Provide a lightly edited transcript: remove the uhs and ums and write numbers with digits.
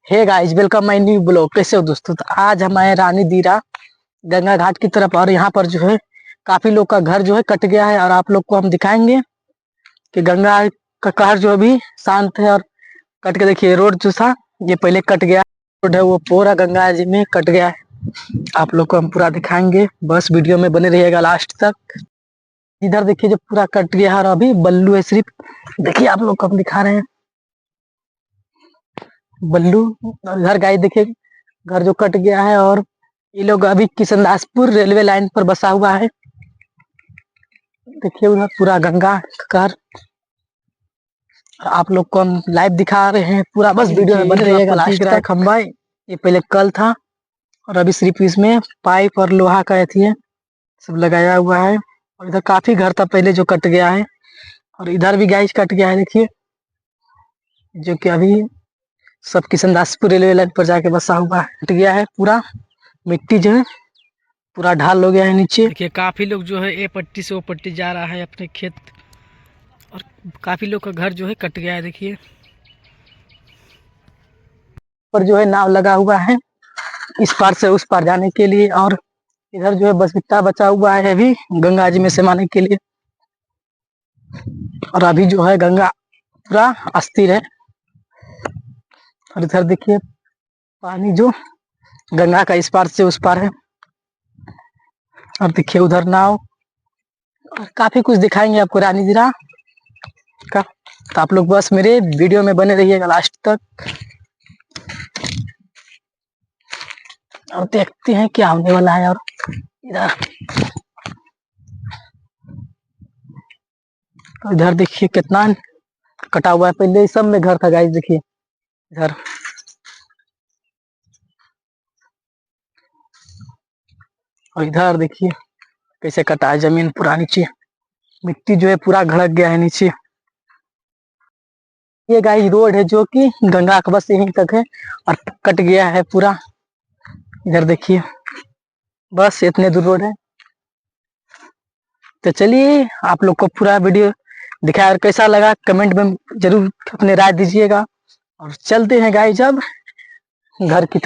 Hey guys, welcome my new blog. कैसे हो दोस्तों? तो आज हम आए रानी दीरा गंगा घाट की तरफ, और यहाँ पर जो है काफी लोग का घर जो है कट गया है, और आप लोग को हम दिखाएंगे कि गंगा का कहर जो अभी शांत है। और कट के देखिए, रोड जो था ये पहले कट गया, रोड है वो पूरा गंगा जी में कट गया है। आप लोग को हम पूरा दिखाएंगे, बस वीडियो में बने रहिएगा लास्ट तक। इधर देखिए जो पूरा कट गया है, और अभी बल्लू है सिर्फ। देखिए आप लोग को हम दिखा रहे हैं बल्लू। और इधर गाइस देखिए घर जो कट गया है, और ये लोग अभी किशनदासपुर रेलवे लाइन पर बसा हुआ है। देखिए उधर पूरा गंगा का। आप लोग को हम लाइव दिखा रहे हैं पूरा, बस वीडियो में बने रहिएगा लास्ट तक। खंबा ये पहले कल था, और अभी सिर्फ इसमें पाइप और लोहा का एथी है सब लगाया हुआ है। और इधर काफी घर था पहले जो कट गया है, और इधर भी गाइस कट गया है। देखिए जो कि अभी सब किशनदासपुर रेलवे लाइन पर जाके बसा हुआ है, कट गया है पूरा। मिट्टी जो है पूरा ढाल हो गया है नीचे। देखिए काफी लोग जो है ए पट्टी से वो पट्टी जा रहा है अपने खेत, और काफी लोग का घर जो है कट गया है। देखिए पर जो है नाव लगा हुआ है इस पार से उस पार जाने के लिए, और इधर जो है बस इतना बचा हुआ है अभी गंगा जी में समाने के लिए। और अभी जो है गंगा पूरा अस्थिर है। और इधर देखिए पानी जो गंगा का इस पार से उस पार है। और देखिए उधर नाव, और काफी कुछ दिखाएंगे आपको रानी दीरा का। तो आप लोग बस मेरे वीडियो में बने रहिएगा लास्ट तक, और देखते हैं क्या होने वाला है। और इधर तो इधर देखिए कितना कटा हुआ है, पहले इस सब में घर था गाइस। देखिए इधर, और इधर देखिए कैसे कटा है जमीन पूरा, नीचे मिट्टी जो है पूरा घड़क गया है नीचे। ये गाइस रोड है जो कि गंगा का बस यहीं तक है, और कट गया है पूरा। इधर देखिए बस इतने दूर रोड है। तो चलिए आप लोग को पूरा वीडियो दिखाया, और कैसा लगा कमेंट में जरूर अपने राय दीजिएगा। और चलते हैं गाइस अब घर की तरफ।